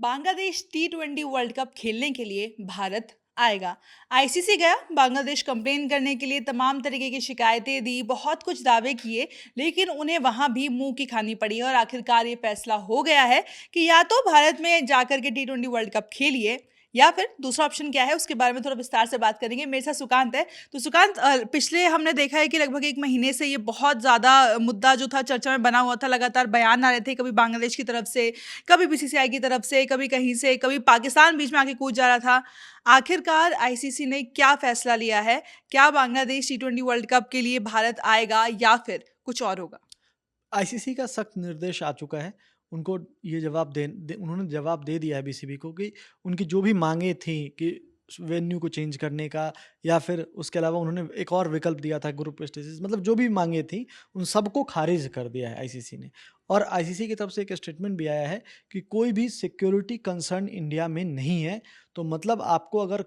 बांग्लादेश टी20 world cup खेलने के लिए भारत आएगा। आईसीसी गया बांग्लादेश कंप्लेन करने के लिए, तमाम तरीके की शिकायतें दी, बहुत कुछ दावे किए, लेकिन उन्हें वहां भी मुंह की खानी पड़ी और आखिरकार ये फैसला हो गया है कि या तो भारत में जाकर के टी20 वर्ल्ड कप खेलिए या फिर दूसरा ऑप्शन क्या है उसके बारे में थोड़ा विस्तार से बात करेंगे। मेरे साथ सुकांत है। तो सुकांत, पिछले हमने देखा है कि लगभग एक महीने से ये बहुत ज़्यादा मुद्दा जो था चर्चा में बना हुआ था। लगातार बयान आ रहे थे, कभी बांग्लादेश की तरफ से, कभी बीसीसीआई की तरफ से, कभी कहीं से, कभी पाकिस्तान बीच में आके कूद जा रहा था। आखिरकार आईसीसी ने क्या फैसला लिया है? क्या बांग्लादेश टी20 वर्ल्ड कप के लिए भारत आएगा या फिर कुछ और होगा? आईसीसी का सख्त निर्देश आ चुका है। उनको ये जवाब उन्होंने जवाब दे दिया है बीसीबी को कि उनकी जो भी माँगें थी कि वेन्यू को चेंज करने का, या फिर उसके अलावा उन्होंने एक और विकल्प दिया था ग्रुप स्टेजेस, मतलब जो भी माँगें थी, उन सबको खारिज कर दिया है आईसीसी ने। और आईसीसी की तरफ से एक स्टेटमेंट भी आया है कि कोई भी सिक्योरिटी कंसर्न इंडिया में नहीं है। तो मतलब आपको अगर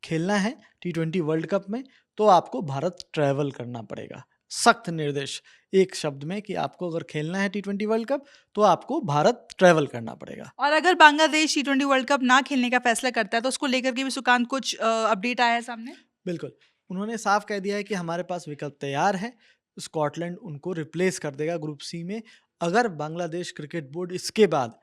खेलना है टी20 वर्ल्ड कप में, तो आपको भारत ट्रैवल करना पड़ेगा। सख्त निर्देश, एक शब्द में, कि आपको अगर खेलना है टी20 वर्ल्ड कप, तो आपको भारत ट्रैवल करना पड़ेगा। और अगर बांग्लादेश टी20 वर्ल्ड कप ना खेलने का फैसला करता है तो उसको लेकर के भी सुकांत कुछ अपडेट आया है सामने? बिल्कुल, उन्होंने साफ कह दिया है कि हमारे पास विकल्प तैयार है। स्कॉटलैंड उनको रिप्लेस कर देगा ग्रुप सी में। अगर बांग्लादेश क्रिकेट बोर्ड इसके बाद,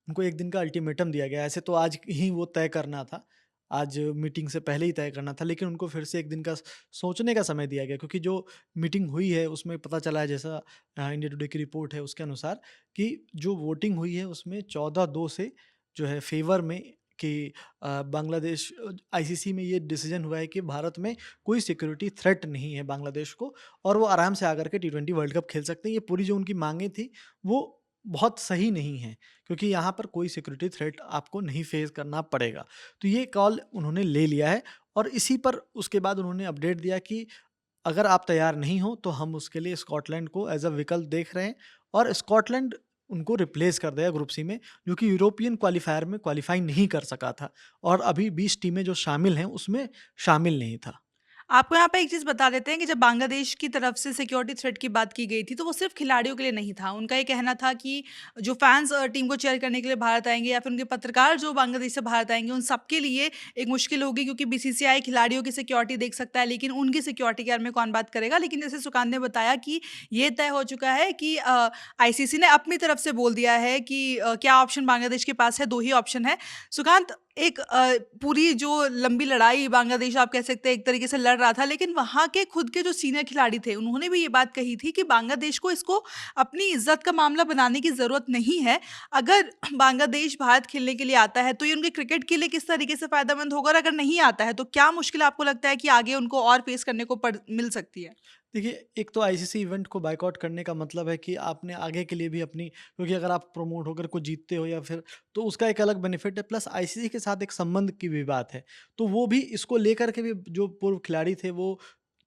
उनको 1 दिन का अल्टीमेटम दिया गया है। ऐसे तो आज ही वो तय करना था, आज मीटिंग से पहले ही तय करना था, लेकिन उनको फिर से 1 दिन का सोचने का समय दिया गया, क्योंकि जो मीटिंग हुई है उसमें पता चला है, जैसा इंडिया टुडे की रिपोर्ट है उसके अनुसार, कि जो वोटिंग हुई है उसमें 14-2 से जो है फ़ेवर में, कि बांग्लादेश, आईसीसी में ये डिसीजन हुआ है कि भारत में कोई सिक्योरिटी थ्रेट नहीं है बांग्लादेश को, और वो आराम से आकर के टी20 वर्ल्ड कप खेल सकते हैं। ये पूरी जो उनकी माँगें थी, वो बहुत सही नहीं है, क्योंकि यहाँ पर कोई सिक्योरिटी थ्रेट आपको नहीं फेस करना पड़ेगा। तो ये कॉल उन्होंने ले लिया है, और इसी पर उसके बाद उन्होंने अपडेट दिया कि अगर आप तैयार नहीं हो, तो हम उसके लिए स्कॉटलैंड को एज़ अ विकल्प देख रहे हैं, और स्कॉटलैंड उनको रिप्लेस कर देगा ग्रुप सी में, जो कि यूरोपियन क्वालीफायर में क्वालीफाई नहीं कर सका था, और अभी 20 टीमें जो शामिल हैं उसमें शामिल नहीं था। आपको यहाँ पे एक चीज़ बता देते हैं कि जब बांग्लादेश की तरफ से सिक्योरिटी थ्रेट की बात की गई थी, तो वो सिर्फ़ खिलाड़ियों के लिए नहीं था। उनका ये कहना था कि जो फैन्स टीम को चीयर करने के लिए भारत आएँगे या फिर उनके पत्रकार जो बांग्लादेश से भारत आएँगे, उन सबके लिए एक मुश्किल होगी, क्योंकि बीसीसीआई खिलाड़ियों की सिक्योरिटी देख सकता है, लेकिन उनकी सिक्योरिटी के बारे में कौन बात करेगा? लेकिन जैसे सुकांत ने बताया कि ये तय हो चुका है कि आईसीसी ने अपनी तरफ से बोल दिया है कि क्या ऑप्शन बांग्लादेश के पास है, 2 ही ऑप्शन है। सुकांत, एक पूरी जो लंबी लड़ाई बांग्लादेश आप कह सकते हैं एक तरीके से लड़ रहा था, लेकिन वहाँ के खुद के जो सीनियर खिलाड़ी थे, उन्होंने भी ये बात कही थी कि बांग्लादेश को इसको अपनी इज़्ज़त का मामला बनाने की ज़रूरत नहीं है। अगर बांग्लादेश भारत खेलने के लिए आता है, तो ये उनके क्रिकेट के लिए किस तरीके से फ़ायदेमंद होगा, और अगर नहीं आता है, तो क्या मुश्किल आपको लगता है कि आगे उनको और फ़ेस करने को पड़ मिल सकती है? देखिए, एक तो आईसीसी इवेंट को बायकॉट करने का मतलब है कि आपने आगे के लिए भी अपनी, क्योंकि अगर आप प्रमोट होकर कुछ जीतते हो या फिर, तो उसका एक अलग बेनिफिट है, प्लस आईसीसी के साथ एक संबंध की भी बात है। तो वो भी इसको लेकर के भी, जो पूर्व खिलाड़ी थे वो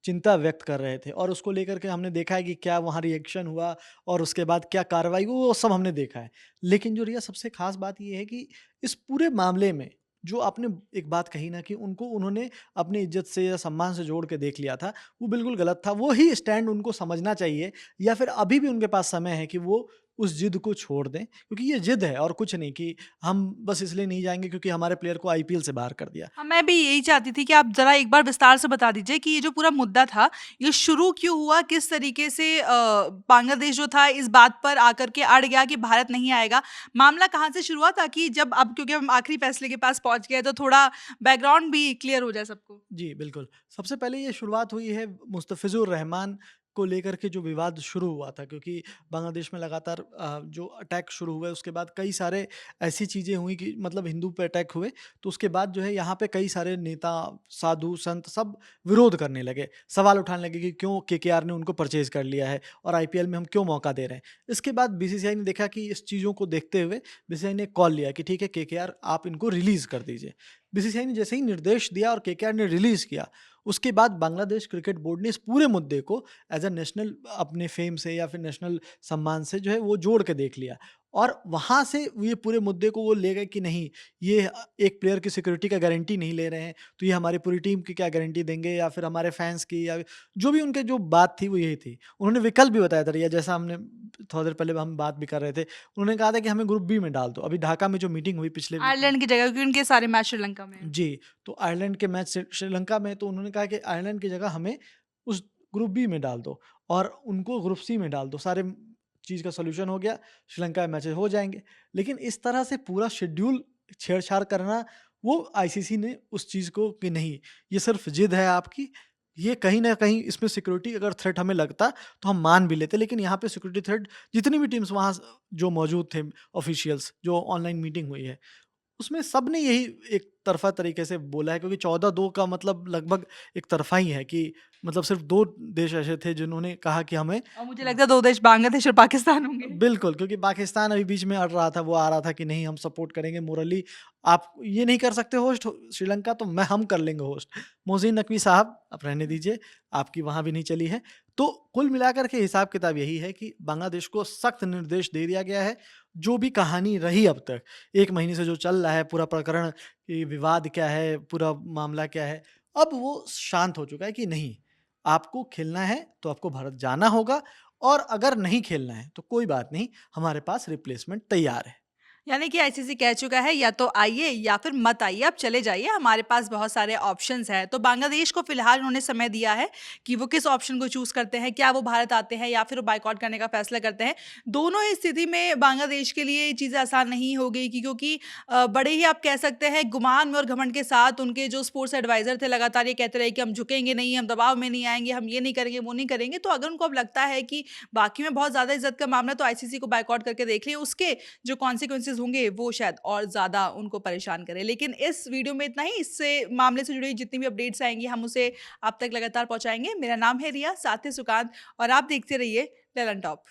चिंता व्यक्त कर रहे थे, और उसको लेकर के हमने देखा है कि क्या वहाँ रिएक्शन हुआ, और उसके बाद क्या कार्रवाई हुई, वो सब हमने देखा है। लेकिन जो रिया सबसे खास बात ये है कि इस पूरे मामले में, जो आपने एक बात कही ना, कि उन्होंने अपनी इज्जत से या सम्मान से जोड़ के देख लिया था, वो बिल्कुल गलत था। वो ही स्टैंड उनको समझना चाहिए, या फिर अभी भी उनके पास समय है कि वो उस ज़िद को छोड़ दें, क्योंकि ये ज़िद है और कुछ नहीं, कि हम बस इसलिए नहीं जाएँगे क्योंकि हमारे प्लेयर को आईपीएल से बाहर कर दिया। हाँ, मैं भी यही चाहती थी कि आप ज़रा एक बार विस्तार से बता दीजिए कि ये जो पूरा मुद्दा था, ये शुरू क्यों हुआ? किस तरीके से बांग्लादेश जो था इस बात पर आकर के अड़ गया कि भारत नहीं आएगा? मामला कहाँ से शुरू हुआ, ताकि जब अब क्योंकि हम आखिरी फैसले के पास पहुँच गए हैं, तो थोड़ा बैकग्राउंड भी क्लियर हो जाए सबको? जी, बिल्कुल। सबसे पहले ये शुरुआत हुई है मुस्तफ़िज़ुर रहमान को लेकर के, जो विवाद शुरू हुआ था, क्योंकि बांग्लादेश में लगातार जो अटैक शुरू हुए, उसके बाद कई सारे ऐसी चीज़ें हुई कि मतलब हिंदू पे अटैक हुए, तो उसके बाद जो है यहाँ पे कई सारे नेता, साधु, संत सब विरोध करने लगे। सवाल उठाने लगे कि क्यों केकेआर ने उनको परचेज़ कर लिया है, और आईपीएल में हम क्यों मौका दे रहे हैं। इसके बाद बीसीसीआई ने देखा कि इस चीज़ों को देखते हुए बीसीसीआई ने कॉल लिया कि ठीक है, केकेआर आप इनको रिलीज़ कर दीजिए। बीसीसीआई ने जैसे ही निर्देश दिया और केकेआर ने रिलीज़ किया, उसके बाद बांग्लादेश क्रिकेट बोर्ड ने इस पूरे मुद्दे को एज़ अ नेशनल अपने फ़ेम से या फिर नेशनल सम्मान से जो है वो जोड़ के देख लिया, और वहाँ से ये पूरे मुद्दे को वो ले गए कि नहीं, ये एक प्लेयर की सिक्योरिटी का गारंटी नहीं ले रहे हैं, तो ये हमारी पूरी टीम की क्या गारंटी देंगे, या फिर हमारे फैंस की, या जो भी उनके जो बात थी वो यही थी। उन्होंने विकल्प भी बताया था रिया, जैसा हमने थोड़ी देर पहले हम बात भी कर रहे थे। उन्होंने कहा था कि हमें ग्रुप बी में डाल दो। अभी ढाका में जो मीटिंग हुई पिछले वीक में, आयरलैंड की जगह, क्योंकि उनके सारे मैच श्रीलंका में हैं। जी, तो आयरलैंड के मैच श्रीलंका में, तो उन्होंने कहा कि आयरलैंड की जगह हमें उस ग्रुप बी में डाल दो और उनको ग्रुप सी में डाल दो। सारे चीज़ का सॉल्यूशन हो गया, श्रीलंका में मैचेस हो जाएँगे। लेकिन इस तरह से पूरा शेड्यूल छेड़-छाड़ करना, वो आईसीसी ने उस चीज़ को कि नहीं, ये सिर्फ़ ज़िद है आपकी, ये कहीं न कहीं इसमें सिक्योरिटी अगर थ्रेट हमें लगता तो हम मान भी लेते। लेकिन यहाँ पे सिक्योरिटी थ्रेट जितनी भी टीम्स वहाँ जो मौजूद थे ऑफ़िशियल्स, जो ऑनलाइन मीटिंग हुई है, उसमें सबने यही एक तरफ़ा तरीके से बोला है, क्योंकि 14-2 का मतलब लगभग एक तरफ़ा ही है कि मतलब सिर्फ़ 2 देश ऐसे थे जिन्होंने कहा कि हमें और मुझे लगता है 2 देश बांग्लादेश और पाकिस्तान होंगे। बिल्कुल, क्योंकि पाकिस्तान अभी बीच में अड़ रहा था, वो आ रहा था कि नहीं हम सपोर्ट करेंगे मोरली, आप ये नहीं कर सकते होस्ट श्रीलंका, तो हम कर लेंगे होस्ट। मोहसिन नकवी साहब आप रहने दीजिए, आपकी वहाँ भी नहीं चली है। तो कुल मिलाकर के हिसाब-किताब यही है कि बांग्लादेश को सख्त निर्देश दे दिया गया है, जो भी कहानी रही अब तक, 1 महीने से जो चल रहा है पूरा प्रकरण, ये विवाद क्या है, पूरा मामला क्या है, अब वो शांत हो चुका है कि नहीं, आपको खेलना है तो आपको भारत जाना होगा, और अगर नहीं खेलना है तो कोई बात नहीं, हमारे पास रिप्लेसमेंट तैयार है। यानी कि आईसीसी कह चुका है या तो आइए या फिर मत आइए, आप चले जाइए, हमारे पास बहुत सारे ऑप्शंस हैं। तो बांग्लादेश को फिलहाल उन्होंने समय दिया है कि वो किस ऑप्शन को चूज़ करते हैं, क्या वो भारत आते हैं या फिर वो बायकॉट करने का फैसला करते हैं। दोनों ही स्थिति में बांग्लादेश के लिए ये चीज़ें आसान नहीं हो गई क्योंकि बड़े ही आप कह सकते हैं गुमान में और घमंड के साथ उनके जो स्पोर्ट्स एडवाइज़र थे लगातार ये कहते रहे कि हम झुकेंगे नहीं, हम दबाव में नहीं आएँगे, हम ये नहीं करेंगे, वो नहीं करेंगे। तो अगर उनको अब लगता है कि बाकी में बहुत ज़्यादा इज़्ज़त का मामला है तो आईसीसी को बायकॉट करके देख लिए, उसके जो कॉन्सिक्वेंसेज़ होंगे वो शायद और ज़्यादा उनको परेशान करे। लेकिन इस वीडियो में इतना ही, इससे मामले से जुड़ी जितनी भी अपडेट्स आएँगी हम उसे आप तक लगातार पहुँचाएँगे। मेरा नाम है रिया, साथ ही सुकांत, और आप देखते रहिए ललन टॉप।